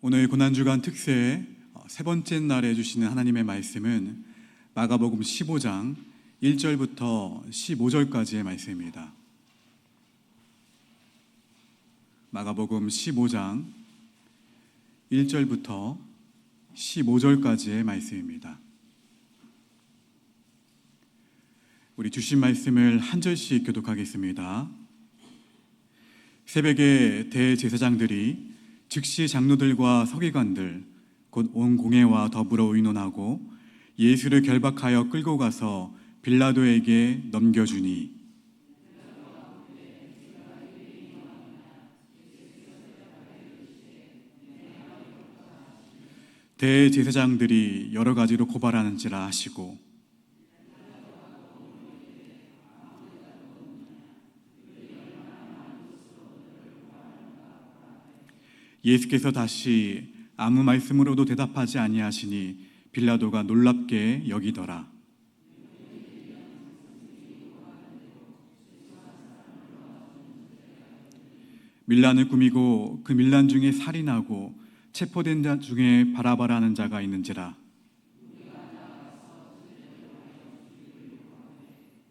오늘 고난주간 특세 세 번째 날에 주시는 하나님의 말씀은 마가복음 15장 1절부터 15절까지의 말씀입니다. 마가복음 15장 1절부터 15절까지의 말씀입니다. 우리 주신 말씀을 한 절씩 교독하겠습니다. 새벽에 대제사장들이 즉시 장로들과 서기관들 곧 온 공회와 더불어 의논하고 예수를 결박하여 끌고 가서 빌라도에게 넘겨주니 대제사장들이 여러 가지로 고발하는지라 하시고 예수께서 다시 아무 말씀으로도 대답하지 아니하시니 빌라도가 놀랍게 여기더라. 밀란을 꾸미고 그 밀란 중에 살인하고 체포된 자 중에 바라바라는 자가 있는지라.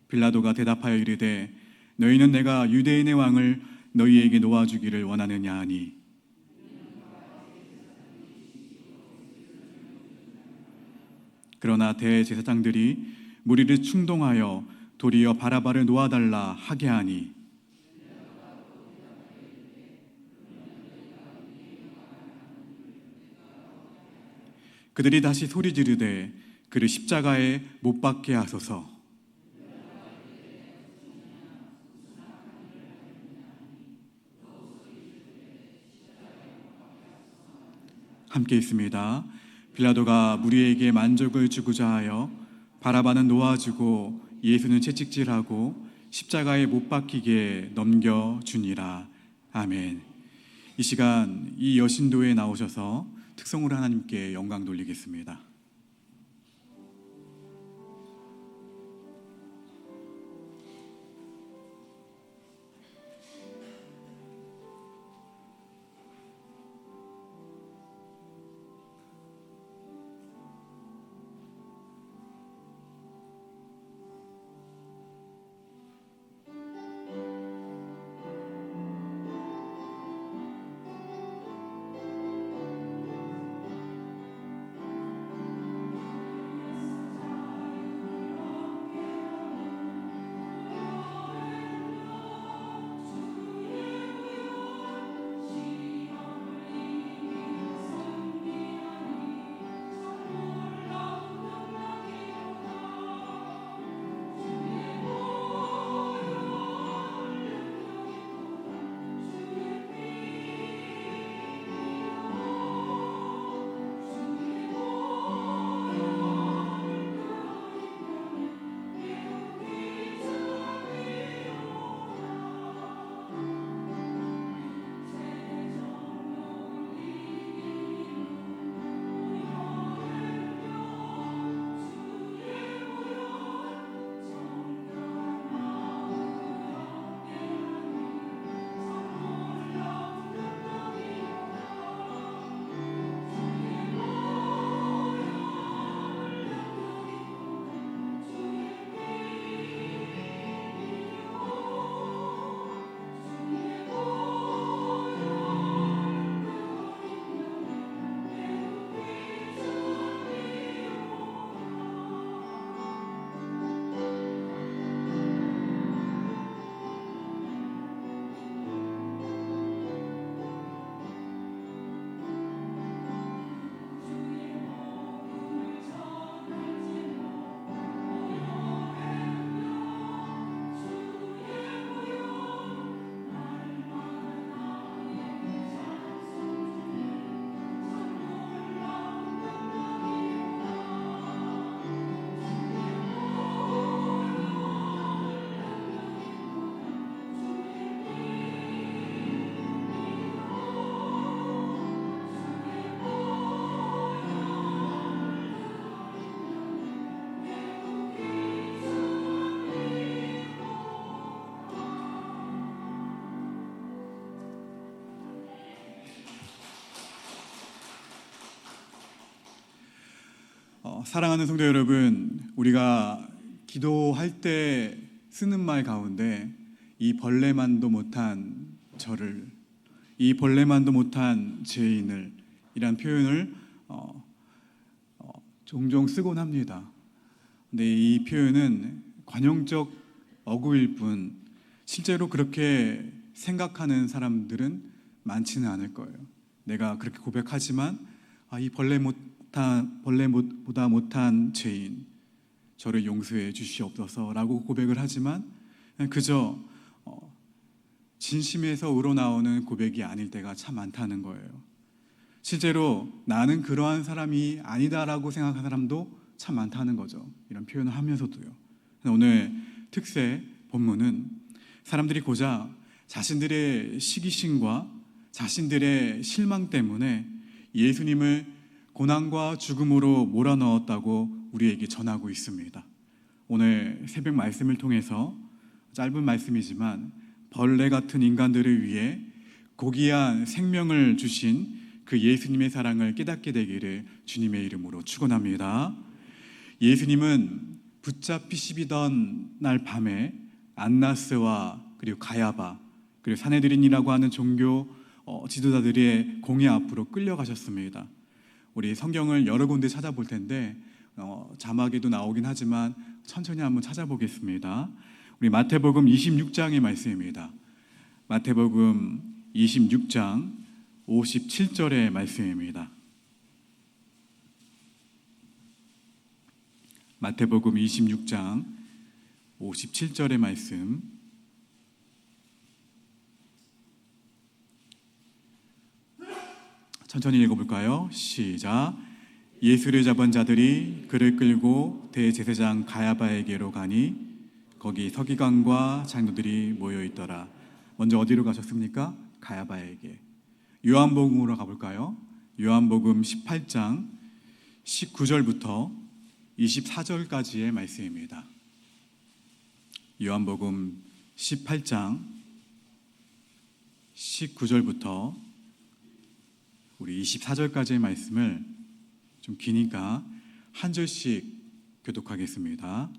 빌라도가 대답하여 이르되 너희는 내가 유대인의 왕을 너희에게 놓아주기를 원하느냐 하니 그러나 대제사장들이 무리를 충동하여 도리어 바라바를 놓아달라 하게 하니 그들이 다시 소리 지르되 그를 십자가에 못 박게 하소서. 함께 있습니다. 빌라도가 무리에게 만족을 주고자 하여 바라바는 놓아주고 예수는 채찍질하고 십자가에 못 박히게 넘겨주니라. 아멘. 이 시간 이 여신도에 나오셔서 특성으로 하나님께 영광 돌리겠습니다. 사랑하는 성도 여러분, 우리가 기도할 때 쓰는 말 가운데 이 벌레만도 못한 저를, 이 벌레만도 못한 죄인을 이란 표현을 종종 쓰곤 합니다. 근데 이 표현은 관용적 어구일 뿐 실제로 그렇게 생각하는 사람들은 많지는 않을 거예요. 내가 그렇게 고백하지만 이 벌레보다 못한 죄인, 저를 용서해 주시옵소서라고 고백을 하지만 그저 진심에서 우러나오는 고백이 아닐 때가 참 많다는 거예요. 실제로 나는 그러한 사람이 아니다라고 생각하는 사람도 참 많다는 거죠. 이런 표현을 하면서도요. 오늘 특세 본문은 사람들이 고작 자신들의 시기심과 자신들의 실망 때문에 예수님을 고난과 죽음으로 몰아넣었다고 우리에게 전하고 있습니다. 오늘 새벽 말씀을 통해서 짧은 말씀이지만 벌레 같은 인간들을 위해 고귀한 생명을 주신 그 예수님의 사랑을 깨닫게 되기를 주님의 이름으로 축원합니다. 예수님은 붙잡히시던 날 밤에 안나스와 그리고 가야바 그리고 사내들인이라고 하는 종교 지도자들의 공회 앞으로 끌려가셨습니다. 우리 성경을 여러 군데 찾아볼 텐데 자막에도 나오긴 하지만 천천히 한번 찾아보겠습니다. 우리 마태복음 26장의 말씀입니다. 마태복음 26장 57절의 말씀입니다. 마태복음 26장 57절의 말씀, 천천히 읽어볼까요? 시작. 예수를 잡은 자들이 그를 끌고 대제사장 가야바에게로 가니 거기 서기관과 장로들이 모여있더라. 먼저 어디로 가셨습니까? 가야바에게. 요한복음으로 가볼까요? 요한복음 18장 19절부터 24절까지의 말씀입니다. 요한복음 18장 19절부터 우리 24절까지의 말씀을 좀 기니까 한 절씩 교독하겠습니다.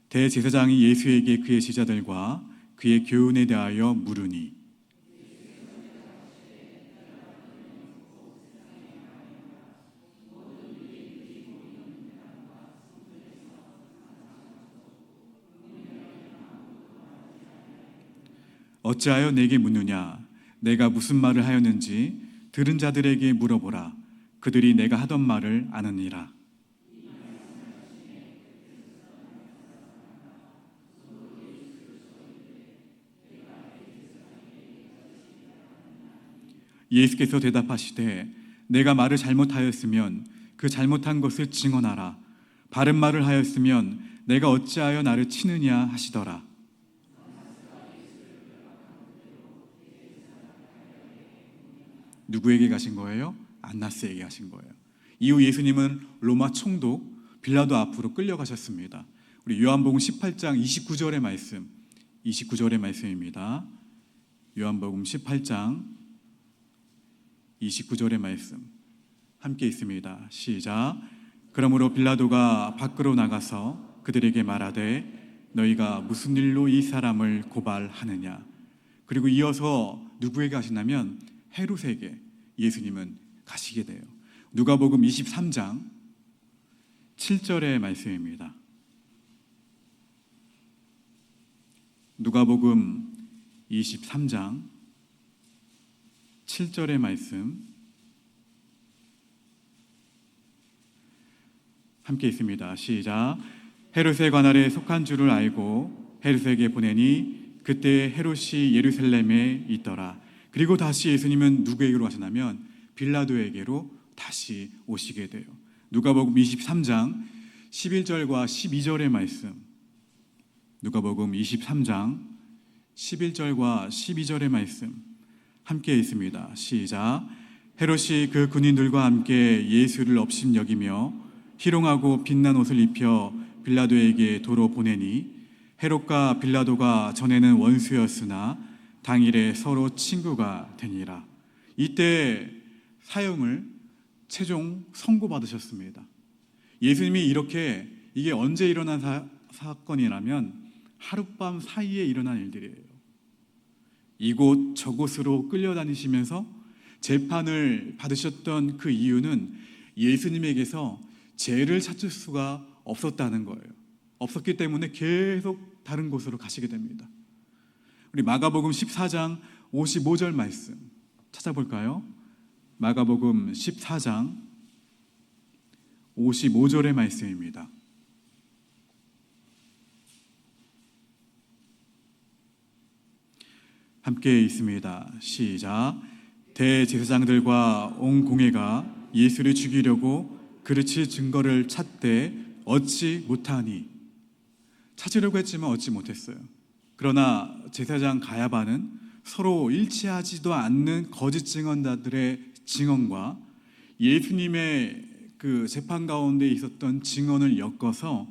대제사장이 예수에게 그의 제자들과 그의 교훈에 대하여 물으니 어찌하여 내게 묻느냐? 내가 무슨 말을 하였는지 들은 자들에게 물어보라. 그들이 내가 하던 말을 아느니라. 예수께서 대답하시되 내가 말을 잘못하였으면 그 잘못한 것을 증언하라. 바른 말을 하였으면 내가 어찌하여 나를 치느냐 하시더라. 누구에게 가신 거예요? 안나스에게 가신 거예요. 이후 예수님은 로마 총독 빌라도 앞으로 끌려가셨습니다. 우리 요한복음 18장 29절의 말씀, 29절의 말씀입니다. 요한복음 18장 29절의 말씀 함께 있습니다. 시작. 그러므로 빌라도가 밖으로 나가서 그들에게 말하되 너희가 무슨 일로 이 사람을 고발하느냐. 그리고 이어서 누구에게 가시냐면 헤롯에게 예수님은 가시게 돼요. 누가복음 23장 7절의 말씀입니다. 누가복음 23장 7절의 말씀 함께 있습니다. 시작. 헤롯의 관할에 속한 줄을 알고 헤롯에게 보내니 그때 헤롯이 예루살렘에 있더라. 그리고 다시 예수님은 누구에게로 가시냐면 빌라도에게로 다시 오시게 돼요. 누가복음 23장 11절과 12절의 말씀, 누가복음 23장 11절과 12절의 말씀 함께 있습니다. 시작. 헤롯이 그 군인들과 함께 예수를 업심여기며 희롱하고 빛난 옷을 입혀 빌라도에게 도로 보내니 헤롯과 빌라도가 전에는 원수였으나 당일에 서로 친구가 되니라. 이때 사형을 최종 선고받으셨습니다. 예수님이 이게 언제 일어난 사건이라면 하룻밤 사이에 일어난 일들이에요. 이곳 저곳으로 끌려다니시면서 재판을 받으셨던 그 이유는 예수님에게서 죄를 찾을 수가 없었다는 거예요. 없었기 때문에 계속 다른 곳으로 가시게 됩니다. 우리 마가복음 14장 55절 말씀 찾아볼까요? 마가복음 14장 55절의 말씀입니다. 함께 있습니다. 시작. 대제사장들과 온 공회가 예수를 죽이려고 그릇이 증거를 찾되 얻지 못하니. 찾으려고 했지만 얻지 못했어요. 그러나 제사장 가야바는 서로 일치하지도 않는 거짓 증언자들의 증언과 예수님의 그 재판 가운데 있었던 증언을 엮어서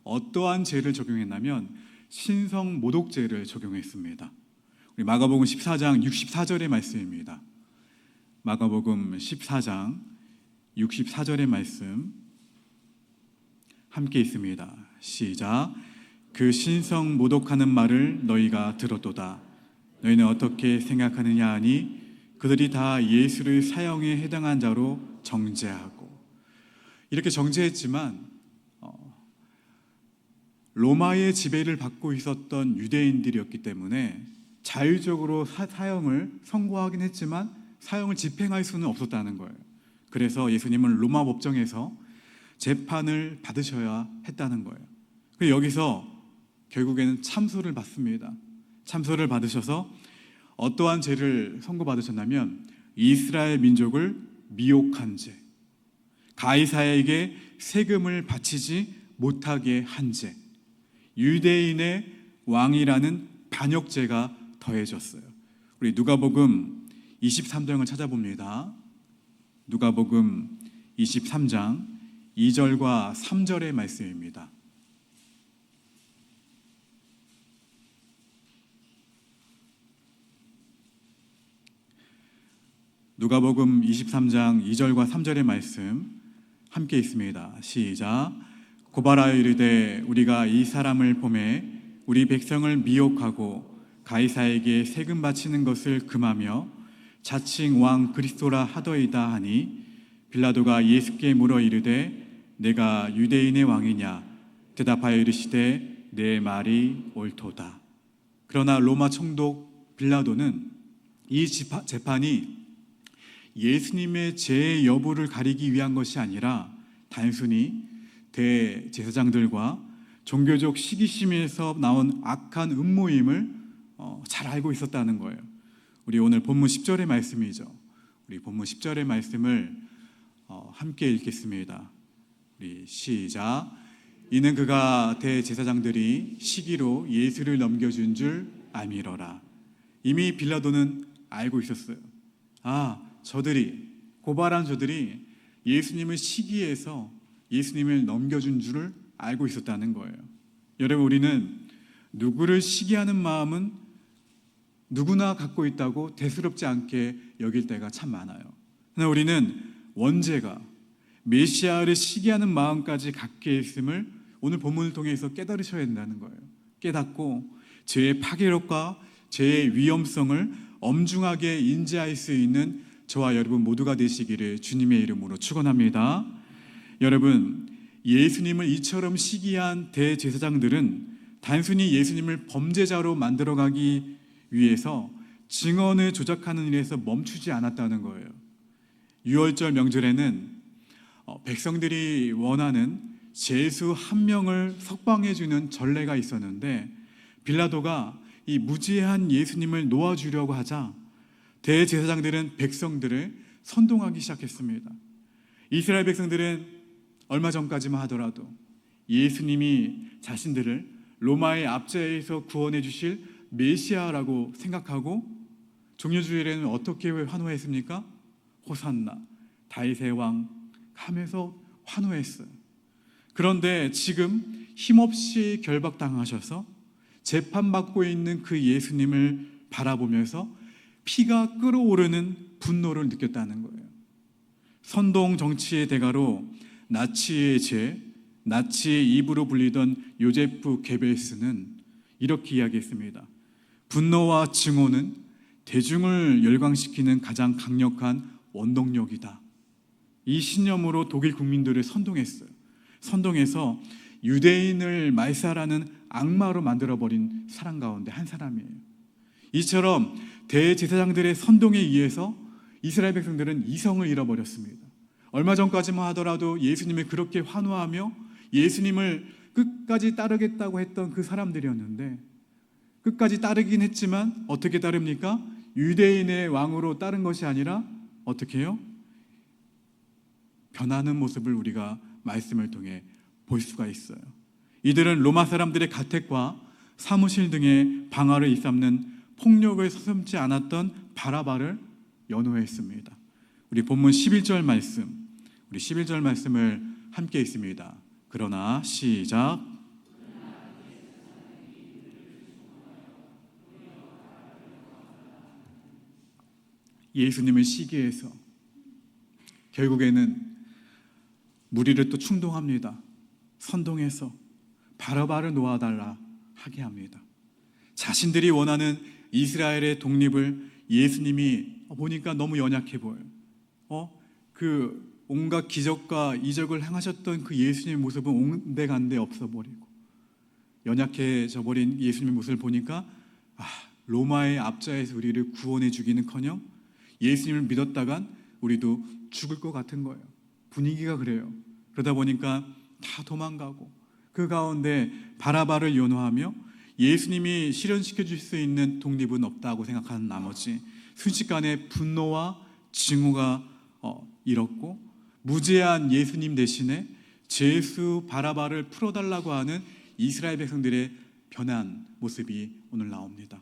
어떠한 죄를 적용했냐면 신성 모독죄를 적용했습니다. 우리 마가복음 14장 64절의 말씀입니다. 마가복음 14장 64절의 말씀 함께 있습니다. 시작. 그 신성 모독하는 말을 너희가 들었도다. 너희는 어떻게 생각하느냐 하니 그들이 다 예수를 사형에 해당한 자로 정죄하고. 이렇게 정죄했지만 로마의 지배를 받고 있었던 유대인들이었기 때문에 자율적으로 사형을 선고하긴 했지만 사형을 집행할 수는 없었다는 거예요. 그래서 예수님은 로마 법정에서 재판을 받으셔야 했다는 거예요. 그래서 여기서 결국에는 참소를 받습니다. 참소를 받으셔서 어떠한 죄를 선고받으셨냐면 이스라엘 민족을 미혹한 죄, 가이사에게 세금을 바치지 못하게 한 죄, 유대인의 왕이라는 반역죄가 더해졌어요. 우리 누가복음 23장을 찾아봅니다. 누가복음 23장 2절과 3절의 말씀입니다. 누가복음 23장 2절과 3절의 말씀 함께 있습니다. 시작. 고발하여 이르되 우리가 이 사람을 보매 우리 백성을 미혹하고 가이사에게 세금 바치는 것을 금하며 자칭 왕 그리스도라 하더이다 하니 빌라도가 예수께 물어 이르되 내가 유대인의 왕이냐 대답하여 이르시되 내 말이 옳도다. 그러나 로마 총독 빌라도는 이 재판이 예수님의 죄의 여부를 가리기 위한 것이 아니라 단순히 대제사장들과 종교적 시기심에서 나온 악한 음모임을 잘 알고 있었다는 거예요. 우리 오늘 본문 10절의 말씀이죠. 우리 본문 10절의 말씀을 함께 읽겠습니다. 우리 시작. 이는 그가 대제사장들이 시기로 예수를 넘겨준 줄 알미러라. 이미 빌라도는 알고 있었어요. 저들이 고발한 저들이 예수님을 시기해서 예수님을 넘겨준 줄을 알고 있었다는 거예요. 여러분, 우리는 누구를 시기하는 마음은 누구나 갖고 있다고 대수롭지 않게 여길 때가 참 많아요. 그러나 우리는 원죄가 메시아를 시기하는 마음까지 갖게 있음을 오늘 본문을 통해서 깨달으셔야 된다는 거예요. 깨닫고 죄의 파괴력과 죄의 위험성을 엄중하게 인지할 수 있는 저와 여러분 모두가 되시기를 주님의 이름으로 축원합니다. 여러분, 예수님을 이처럼 시기한 대제사장들은 단순히 예수님을 범죄자로 만들어가기 위해서 증언을 조작하는 일에서 멈추지 않았다는 거예요. 유월절 명절에는 백성들이 원하는 제수 한 명을 석방해주는 전례가 있었는데 빌라도가 이 무지한 예수님을 놓아주려고 하자 대제사장들은 백성들을 선동하기 시작했습니다. 이스라엘 백성들은 얼마 전까지만 하더라도 예수님이 자신들을 로마의 압제에서 구원해 주실 메시아라고 생각하고 종려주일에는 어떻게 환호했습니까? 호산나, 다윗의 왕 하면서 환호했어요. 그런데 지금 힘없이 결박당하셔서 재판받고 있는 그 예수님을 바라보면서 피가 끓어오르는 분노를 느꼈다는 거예요. 선동 정치의 대가로 나치의 죄, 나치의 입으로 불리던 요제프 게벨스는 이렇게 이야기했습니다. 분노와 증오는 대중을 열광시키는 가장 강력한 원동력이다. 이 신념으로 독일 국민들을 선동했어요. 선동해서 유대인을 말살하는 악마로 만들어버린 사람 가운데 한 사람이에요. 이처럼 대제사장들의 선동에 의해서 이스라엘 백성들은 이성을 잃어버렸습니다. 얼마 전까지만 하더라도 예수님을 그렇게 환호하며 예수님을 끝까지 따르겠다고 했던 그 사람들이었는데, 끝까지 따르긴 했지만 어떻게 따릅니까? 유대인의 왕으로 따른 것이 아니라 어떻게 해요? 변하는 모습을 우리가 말씀을 통해 볼 수가 있어요. 이들은 로마 사람들의 가택과 사무실 등의 방화를 일삼는 폭력을 서슴지 않았던 바라바를 연호했습니다. 우리 본문 11절 말씀, 우리 11절 말씀을 함께 읽습니다. 그러나 시작. 예수님을 시기해서 결국에는 무리를 또 충동합니다. 선동해서 바라바를 놓아달라 하게 합니다. 자신들이 원하는 이스라엘의 독립을 예수님이 보니까 너무 연약해 보여요. 그 온갖 기적과 이적을 행하셨던 그 예수님의 모습은 온데간데 없어 버리고, 연약해져 버린 예수님의 모습을 보니까 로마의 압자에서 우리를 구원해 주기는커녕 예수님을 믿었다간 우리도 죽을 것 같은 거예요. 분위기가 그래요. 그러다 보니까 다 도망가고, 그 가운데 바라바를 연호하며 예수님이 실현시켜 줄 수 있는 독립은 없다고 생각하는 나머지 순식간에 분노와 증오가 일었고, 무죄한 예수님 대신에 죄수 바라바를 풀어달라고 하는 이스라엘 백성들의 변한 모습이 오늘 나옵니다.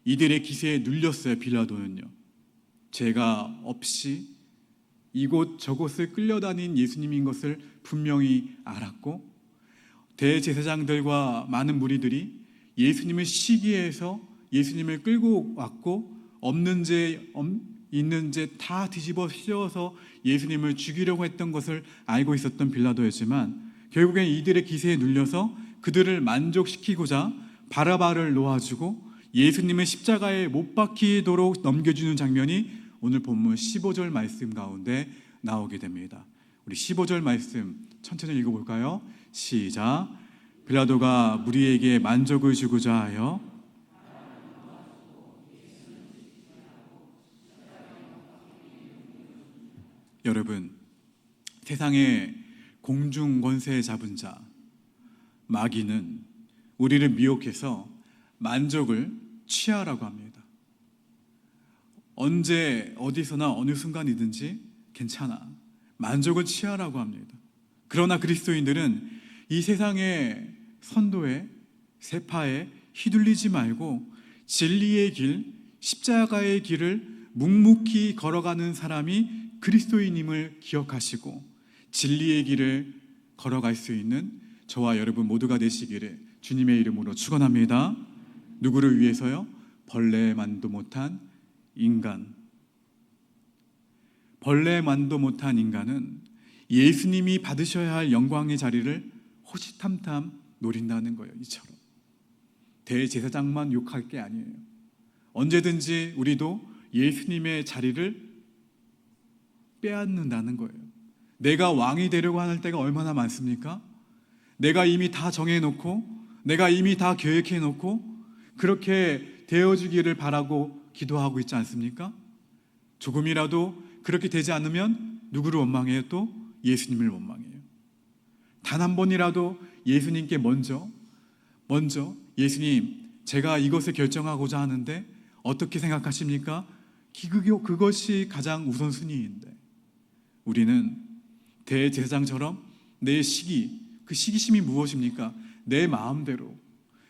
이들의 기세에 눌렸어요. 빌라도는요, 죄가 없이 이곳 저곳을 끌려다닌 예수님인 것을 분명히 알았고, 대제사장들과 많은 무리들이 예수님을 시기해서 예수님을 끌고 왔고, 없는 죄 있는 죄 다 뒤집어 씌워서 예수님을 죽이려고 했던 것을 알고 있었던 빌라도였지만, 결국엔 이들의 기세에 눌려서 그들을 만족시키고자 바라바를 놓아주고 예수님을 십자가에 못 박히도록 넘겨주는 장면이 오늘 본문 15절 말씀 가운데 나오게 됩니다. 우리 15절 말씀 천천히 읽어볼까요? 시작. 빌라도가 무리에게 만족을 주고자 하여 여러분, 세상의 공중 권세 잡은 자 마귀는 우리를 미혹해서 만족을 취하라고 합니다. 언제 어디서나 어느 순간이든지 괜찮아, 만족을 취하라고 합니다. 그러나 그리스도인들은 이 세상의 선도에 세파에 휘둘리지 말고 진리의 길, 십자가의 길을 묵묵히 걸어가는 사람이 그리스도인임을 기억하시고 진리의 길을 걸어갈 수 있는 저와 여러분 모두가 되시기를 주님의 이름으로 축원합니다. 누구를 위해서요? 벌레만도 못한 인간. 벌레만도 못한 인간은 예수님이 받으셔야 할 영광의 자리를 호시탐탐 노린다는 거예요. 이처럼 대제사장만 욕할 게 아니에요. 언제든지 우리도 예수님의 자리를 빼앗는다는 거예요. 내가 왕이 되려고 하는 때가 얼마나 많습니까? 내가 이미 다 정해놓고, 내가 이미 다 계획해놓고 그렇게 되어주기를 바라고 기도하고 있지 않습니까? 조금이라도 그렇게 되지 않으면 누구를 원망해요? 또 예수님을 원망해요. 단 한 번이라도 예수님께 먼저 예수님, 제가 이것을 결정하고자 하는데 어떻게 생각하십니까? 그것이 가장 우선순위인데, 우리는 대제사장처럼 내 시기, 그 시기심이 무엇입니까? 내 마음대로,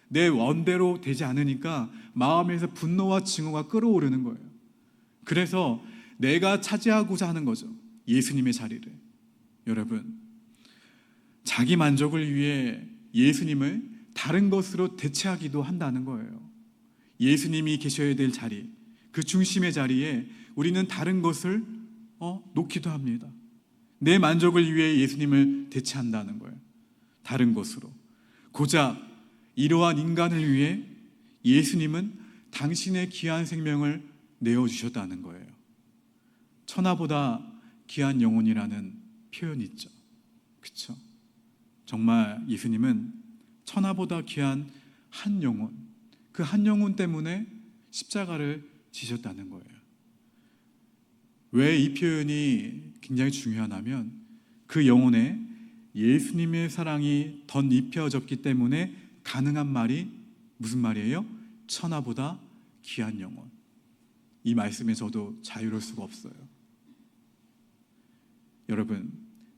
내 원대로 되지 않으니까 마음에서 분노와 증오가 끓어오르는 거예요. 그래서 내가 차지하고자 하는 거죠, 예수님의 자리를. 여러분, 자기 만족을 위해 예수님을 다른 것으로 대체하기도 한다는 거예요. 예수님이 계셔야 될 자리, 그 중심의 자리에 우리는 다른 것을 놓기도 합니다. 내 만족을 위해 예수님을 대체한다는 거예요. 다른 것으로. 고작 이러한 인간을 위해 예수님은 당신의 귀한 생명을 내어주셨다는 거예요. 천하보다 귀한 영혼이라는 표현이 있죠. 그렇죠? 정말 예수님은 천하보다 귀한 한 영혼, 그 한 영혼 때문에 십자가를 지셨다는 거예요. 왜 이 표현이 굉장히 중요하냐면 그 영혼에 예수님의 사랑이 덧입혀졌기 때문에 가능한 말이 무슨 말이에요? 천하보다 귀한 영혼. 이 말씀에 저도 자유로울 수가 없어요. 여러분,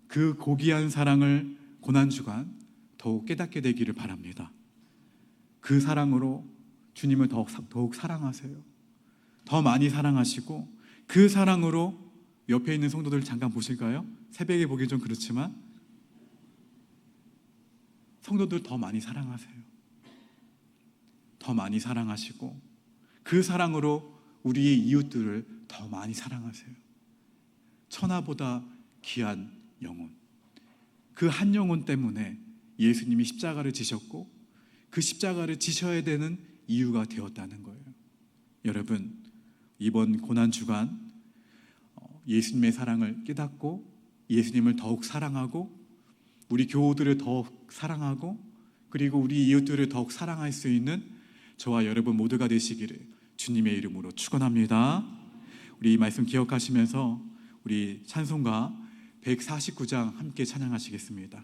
그 고귀한 사랑을 고난주간 더욱 깨닫게 되기를 바랍니다. 그 사랑으로 주님을 더욱 사랑하세요. 더 많이 사랑하시고 그 사랑으로 옆에 있는 성도들 잠깐 보실까요? 새벽에 보기 좀 그렇지만 성도들 더 많이 사랑하세요. 더 많이 사랑하시고 그 사랑으로 우리의 이웃들을 더 많이 사랑하세요. 천하보다 귀한 영혼, 그 한 영혼 때문에 예수님이 십자가를 지셨고 그 십자가를 지셔야 되는 이유가 되었다는 거예요. 여러분, 이번 고난주간 예수님의 사랑을 깨닫고 예수님을 더욱 사랑하고 우리 교우들을 더욱 사랑하고 그리고 우리 이웃들을 더욱 사랑할 수 있는 저와 여러분 모두가 되시기를 주님의 이름으로 축원합니다. 우리 이 말씀 기억하시면서 우리 찬송가 149장 함께 찬양하시겠습니다.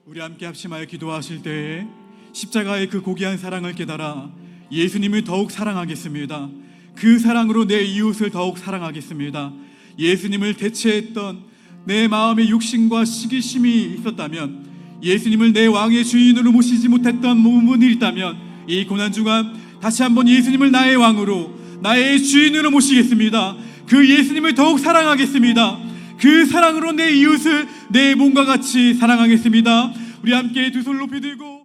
우리 함께 합심하여 기도하실 때에 십자가의 그 고귀한 사랑을 깨달아 예수님을 더욱 사랑하겠습니다. 그 사랑으로 내 이웃을 더욱 사랑하겠습니다. 예수님을 대체했던 내 마음의 육신과 시기심이 있었다면, 예수님을 내 왕의 주인으로 모시지 못했던 부분이 있다면, 이 고난주간 다시 한번 예수님을 나의 왕으로, 나의 주인으로 모시겠습니다. 그 예수님을 더욱 사랑하겠습니다. 그 사랑으로 내 이웃을 내 몸과 같이 사랑하겠습니다. 우리 함께 두 손 높이 들고